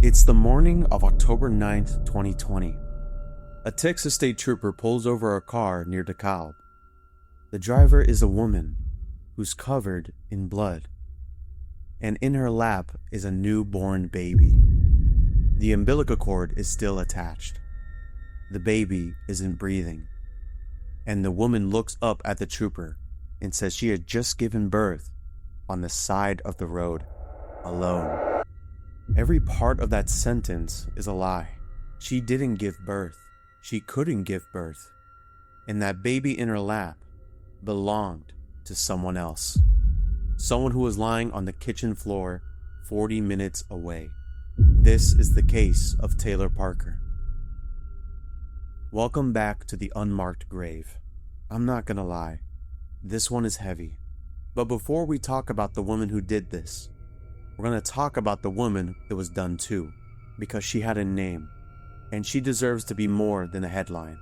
It's the morning of October 9th, 2020. A Texas state trooper pulls over a car near DeKalb. The driver is a woman who's covered in blood, and in her lap is a newborn baby. The umbilical cord is still attached. The baby isn't breathing, and the woman looks up at the trooper and says she had just given birth on the side of the road, alone. Every part of that sentence is a lie. She didn't give birth. She couldn't give birth. And that baby in her lap belonged to someone else. Someone who was lying on the kitchen floor 40 minutes away. This is the case of Taylor Parker. Welcome back to the unmarked grave. I'm not gonna lie, this one is heavy. But before we talk about the woman who did this, we're going to talk about the woman that was done too, because she had a name, and she deserves to be more than a headline.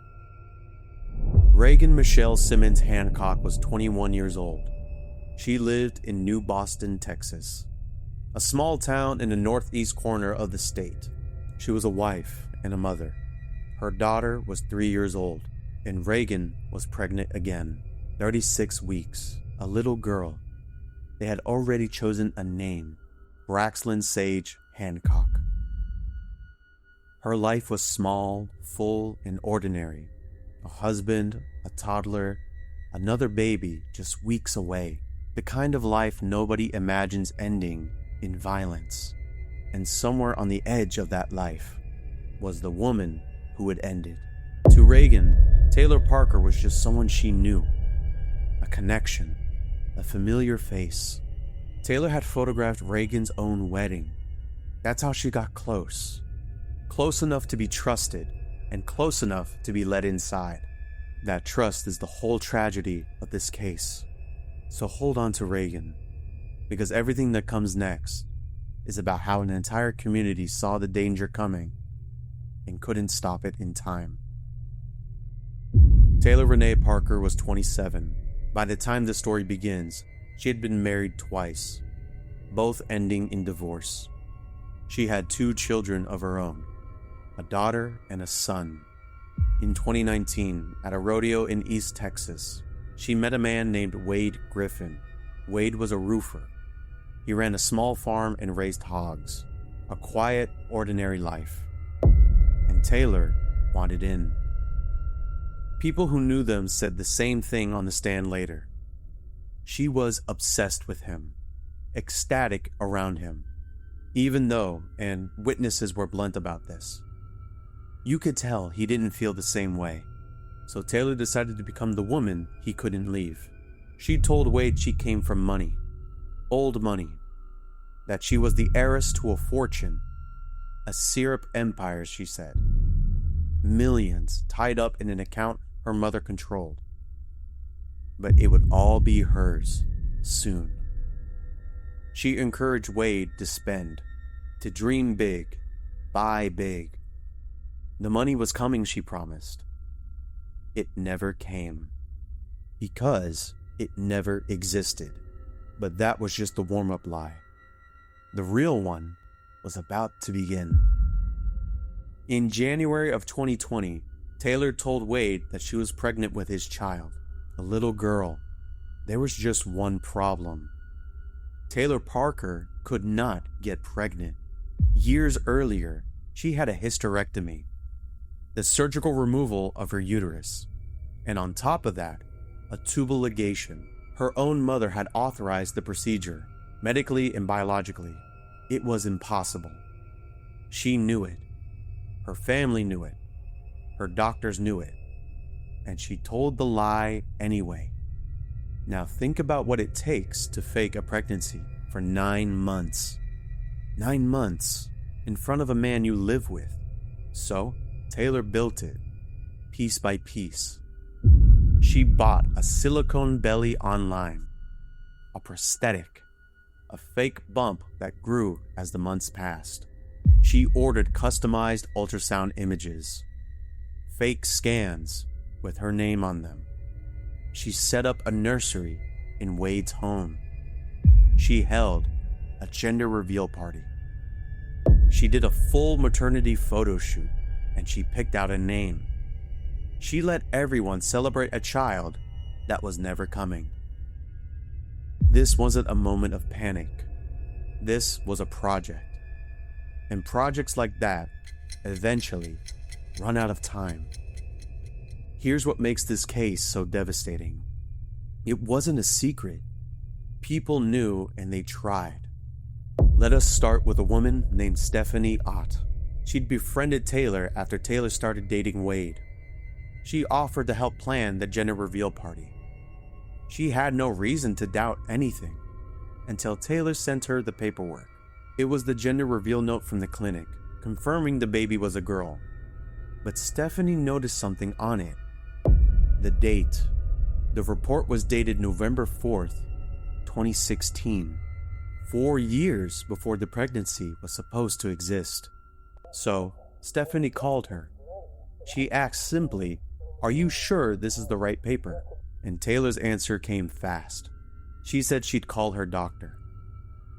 Reagan Michelle Simmons Hancock was 21 years old. She lived in New Boston, Texas, a small town in the northeast corner of the state. She was a wife and a mother. Her daughter was 3 years old, and Reagan was pregnant again, 36 weeks, a little girl. They had already chosen a name, Braxlyn Sage Hancock. Her life was small, full, and ordinary. A husband, a toddler, another baby just weeks away. The kind of life nobody imagines ending in violence. And somewhere on the edge of that life was the woman who would end it. To Reagan, Taylor Parker was just someone she knew. A connection, a familiar face. Taylor had photographed Reagan's own wedding. That's how she got close. Close enough to be trusted, and close enough to be let inside. That trust is the whole tragedy of this case. So hold on to Reagan, because everything that comes next is about how an entire community saw the danger coming and couldn't stop it in time. Taylor Renee Parker was 27. By the time the story begins, she had been married twice, both ending in divorce. She had 2 children of her own, a daughter and a son. In 2019, at a rodeo in East Texas, she met a man named Wade Griffin. Wade was a roofer. He ran a small farm and raised hogs, a quiet, ordinary life. And Taylor wanted in. People who knew them said the same thing on the stand later. She was obsessed with him, ecstatic around him, even though, and witnesses were blunt about this, you could tell he didn't feel the same way. So Taylor decided to become the woman he couldn't leave. She told Wade she came from money, old money, that she was the heiress to a fortune, a syrup empire, she said. Millions tied up in an account her mother controlled. But it would all be hers soon. She encouraged Wade to spend, to dream big, buy big. The money was coming, she promised. It never came, because it never existed. But that was just the warm-up lie. The real one was about to begin. In January of 2020, Taylor told Wade that she was pregnant with his child, a little girl. There was just one problem. Taylor Parker could not get pregnant. Years earlier, she had a hysterectomy, the surgical removal of her uterus. And on top of that, a tubal ligation. Her own mother had authorized the procedure, medically and biologically. It was impossible. She knew it. Her family knew it. Her doctors knew it. And she told the lie anyway. Now think about what it takes to fake a pregnancy for 9 months. 9 months in front of a man you live with. So, Taylor built it, piece by piece. She bought a silicone belly online, a prosthetic, a fake bump that grew as the months passed. She ordered customized ultrasound images, fake scans with her name on them. She set up a nursery in Wade's home. She held a gender reveal party. She did a full maternity photo shoot, and she picked out a name. She let everyone celebrate a child that was never coming. This wasn't a moment of panic. This was a project. And projects like that eventually run out of time. Here's what makes this case so devastating. It wasn't a secret. People knew and they tried. Let us start with a woman named Stephanie Ott. She'd befriended Taylor after Taylor started dating Wade. She offered to help plan the gender reveal party. She had no reason to doubt anything until Taylor sent her the paperwork. It was the gender reveal note from the clinic, confirming the baby was a girl. But Stephanie noticed something on it. The date. The report was dated November 4th, 2016. 4 years before the pregnancy was supposed to exist. So, Stephanie called her. She asked simply, "Are you sure this is the right paper?" And Taylor's answer came fast. She said she'd call her doctor.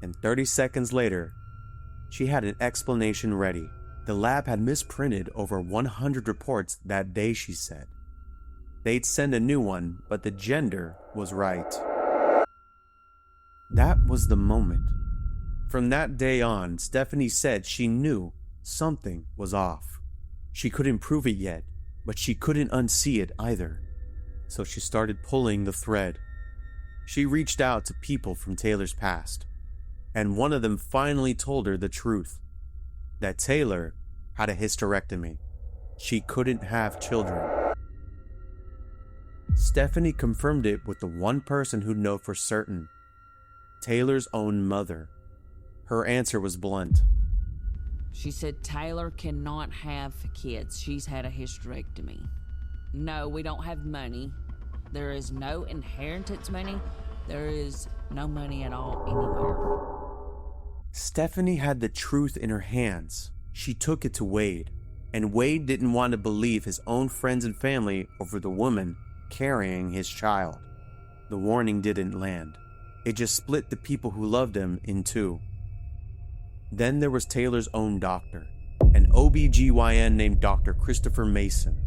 And 30 seconds later, she had an explanation ready. The lab had misprinted over 100 reports that day, she said. They'd send a new one, but the gender was right. That was the moment. From that day on, Stephanie said she knew something was off. She couldn't prove it yet, but she couldn't unsee it either. So she started pulling the thread. She reached out to people from Taylor's past, and one of them finally told her the truth, that Taylor had a hysterectomy. She couldn't have children. Stephanie confirmed it with the one person who'd know for certain, Taylor's own mother. Her answer was blunt. She said Taylor cannot have kids. She's had a hysterectomy. No, we don't have money. There is no inheritance money. There is no money at all anywhere. Stephanie had the truth in her hands. She took it to Wade, and Wade didn't want to believe his own friends and family over the woman carrying his child. The warning didn't land. It just split the people who loved him in two. Then there was Taylor's own doctor, an OBGYN named Dr. Christopher Mason.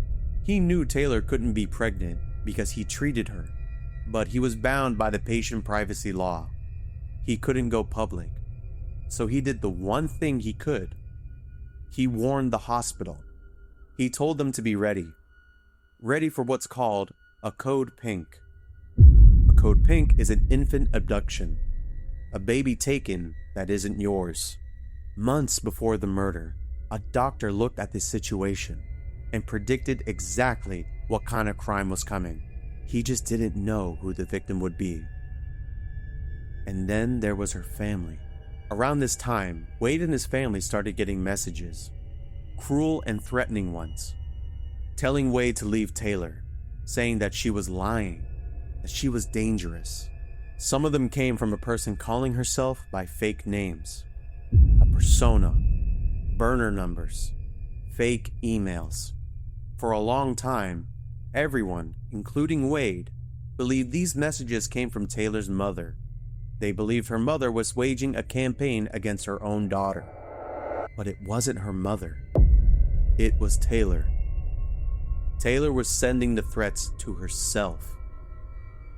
He knew Taylor couldn't be pregnant because he treated her, but he was bound by the patient privacy law. He couldn't go public, so he did the one thing he could. He warned the hospital. He told them to be ready for what's called a code pink. A code pink is an infant abduction, a baby taken that isn't yours. Months before the murder, a doctor looked at this situation and predicted exactly what kind of crime was coming. He just didn't know who the victim would be. And then there was her family. Around this time, Wade and his family started getting messages, cruel and threatening ones, telling Wade to leave Taylor, saying that she was lying, that she was dangerous. Some of them came from a person calling herself by fake names, a persona, burner numbers, fake emails. For a long time, everyone, including Wade, believed these messages came from Taylor's mother. They believed her mother was waging a campaign against her own daughter. But it wasn't her mother. It was Taylor. Taylor was sending the threats to herself.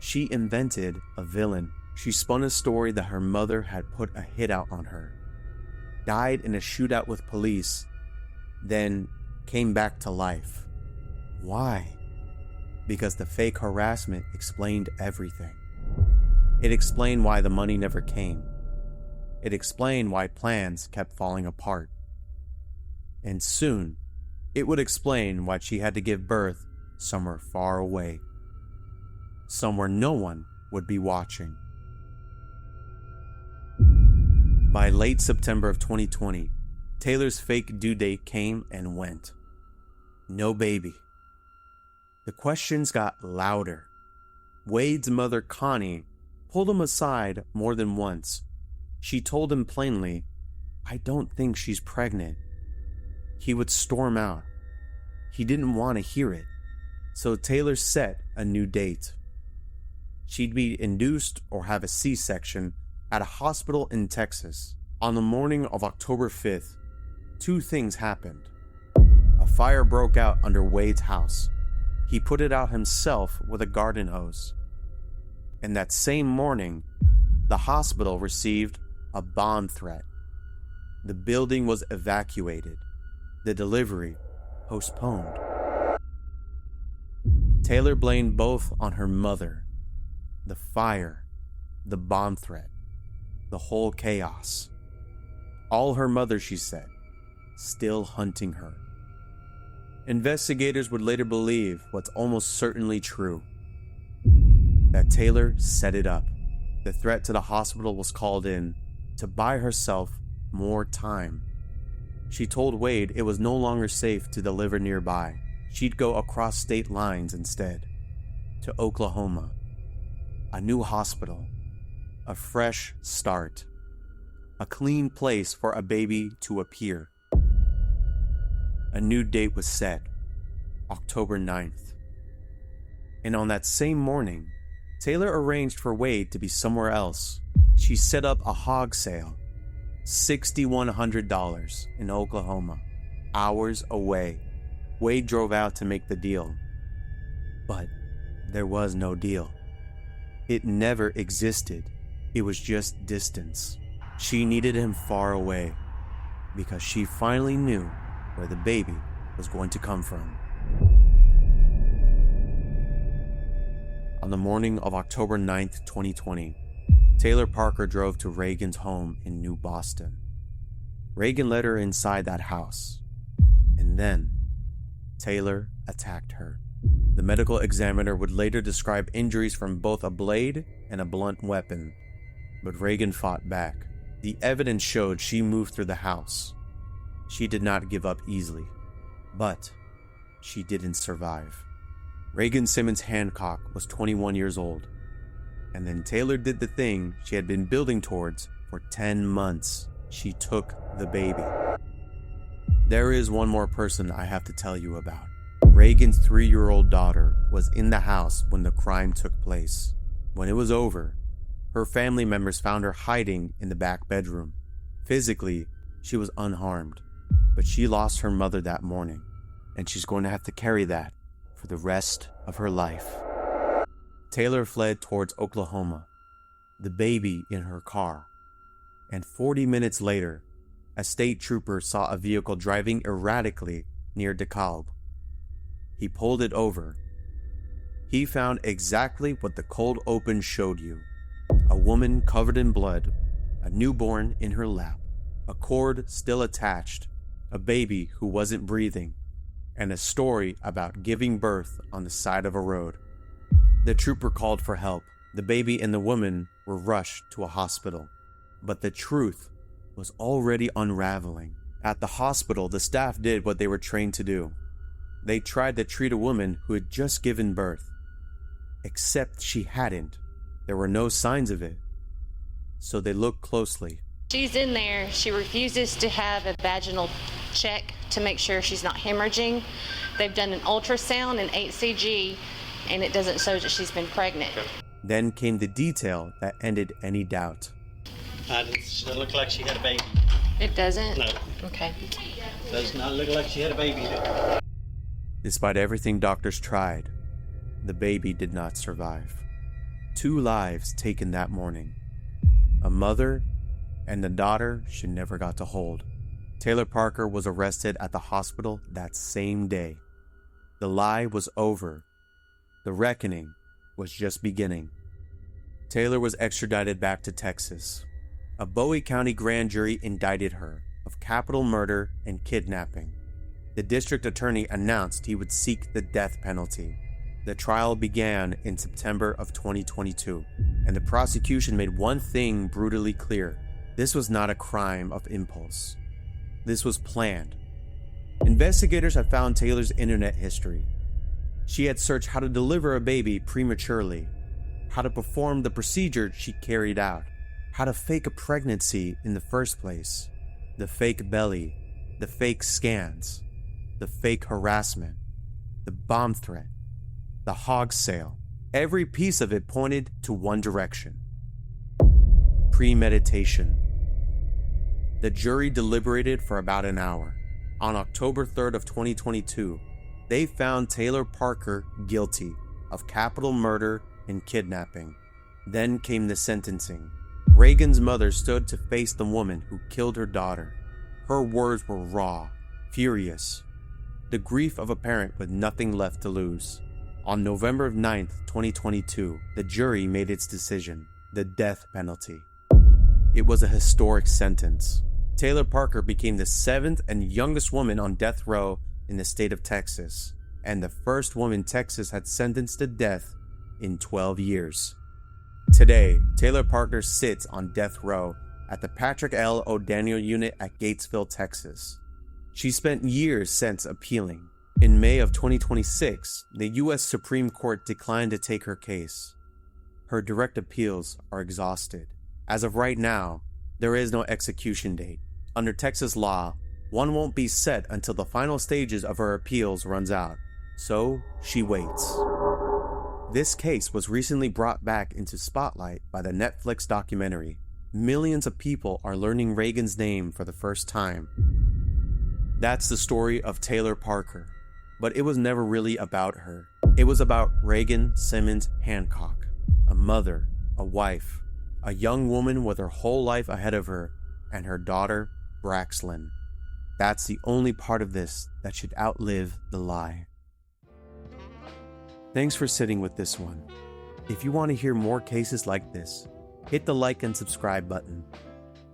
She invented a villain. She spun a story that her mother had put a hit out on her, died in a shootout with police, then came back to life. Why? Because the fake harassment explained everything. It explained why the money never came. It explained why plans kept falling apart. And soon, it would explain why she had to give birth somewhere far away, somewhere no one would be watching. By late September of 2020, Taylor's fake due date came and went. No baby. The questions got louder. Wade's mother, Connie, pulled him aside more than once. She told him plainly, "I don't think she's pregnant." He would storm out. He didn't want to hear it, so Taylor set a new date. She'd be induced or have a C-section at a hospital in Texas on the morning of October 5th, two things happened. A fire broke out under Wade's house. He put it out himself with a garden hose. And that same morning, the hospital received a bomb threat. The building was evacuated. The delivery postponed. Taylor blamed both on her mother. The fire, the bomb threat, the whole chaos. All her mother, she said, still hunting her. Investigators would later believe what's almost certainly true. That Taylor set it up. The threat to the hospital was called in to buy herself more time. She told Wade it was no longer safe to deliver nearby. She'd go across state lines instead, to Oklahoma. A new hospital, a fresh start, a clean place for a baby to appear. A new date was set, October 9th. And on that same morning, Taylor arranged for Wade to be somewhere else. She set up a hog sale, $6,100 in Oklahoma, hours away. Wade drove out to make the deal. But there was no deal. It never existed. It was just distance. She needed him far away because she finally knew where the baby was going to come from. On the morning of October 9th, 2020, Taylor Parker drove to Reagan's home in New Boston. Reagan led her inside that house, and then Taylor attacked her. The medical examiner would later describe injuries from both a blade and a blunt weapon, but Reagan fought back. The evidence showed she moved through the house. She did not give up easily, but she didn't survive. Reagan Simmons Hancock was 21 years old, and then Taylor did the thing she had been building towards for 10 months. She took the baby. There is one more person I have to tell you about. Reagan's 3-year-old daughter was in the house when the crime took place. When it was over, her family members found her hiding in the back bedroom. Physically, she was unharmed, but she lost her mother that morning, and she's going to have to carry that for the rest of her life. Taylor fled towards Oklahoma, the baby in her car, and 40 minutes later, a state trooper saw a vehicle driving erratically near DeKalb. He pulled it over. He found exactly what the cold open showed you. A woman covered in blood, a newborn in her lap, a cord still attached, a baby who wasn't breathing, and a story about giving birth on the side of a road. The trooper called for help. The baby and the woman were rushed to a hospital. But the truth was already unraveling. At the hospital, the staff did what they were trained to do. They tried to treat a woman who had just given birth. Except she hadn't. There were no signs of it. So they looked closely. She's in there. She refuses to have a vaginal check to make sure she's not hemorrhaging. They've done an ultrasound and HCG, and it doesn't show that she's been pregnant. Then came the detail that ended any doubt. It doesn't look like she had a baby. It doesn't? No. Okay. Does not look like she had a baby. Despite everything doctors tried, the baby did not survive. 2 lives taken that morning. A mother and the daughter she never got to hold. Taylor Parker was arrested at the hospital that same day. The lie was over. The reckoning was just beginning. Taylor was extradited back to Texas. A Bowie County grand jury indicted her of capital murder and kidnapping. The district attorney announced he would seek the death penalty. The trial began in September of 2022, and the prosecution made one thing brutally clear. This was not a crime of impulse. This was planned. Investigators have found Taylor's internet history. She had searched how to deliver a baby prematurely, how to perform the procedure she carried out, how to fake a pregnancy in the first place, the fake belly, the fake scans, the fake harassment, the bomb threat, the hog sale. Every piece of it pointed to one direction: premeditation. The jury deliberated for about an hour. On October 3rd of 2022, they found Taylor Parker guilty of capital murder and kidnapping. Then came the sentencing. Reagan's mother stood to face the woman who killed her daughter. Her words were raw, furious. The grief of a parent with nothing left to lose. On November 9th, 2022, the jury made its decision, the death penalty. It was a historic sentence. Taylor Parker became the 7th and youngest woman on death row in the state of Texas, and the first woman Texas had sentenced to death in 12 years. Today, Taylor Parker sits on death row at the Patrick L. O'Daniel unit at Gatesville, Texas. She spent years since appealing. In May of 2026, the U.S. Supreme Court declined to take her case. Her direct appeals are exhausted. As of right now, there is no execution date. Under Texas law, one won't be set until the final stages of her appeals runs out. So, she waits. This case was recently brought back into spotlight by the Netflix documentary. Millions of people are learning Reagan's name for the first time. That's the story of Taylor Parker. But it was never really about her. It was about Reagan Simmons Hancock, a mother, a wife, a young woman with her whole life ahead of her, and her daughter, Braxlyn. That's the only part of this that should outlive the lie. Thanks for sitting with this one. If you want to hear more cases like this, hit the like and subscribe button.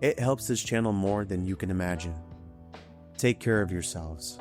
It helps this channel more than you can imagine. Take care of yourselves.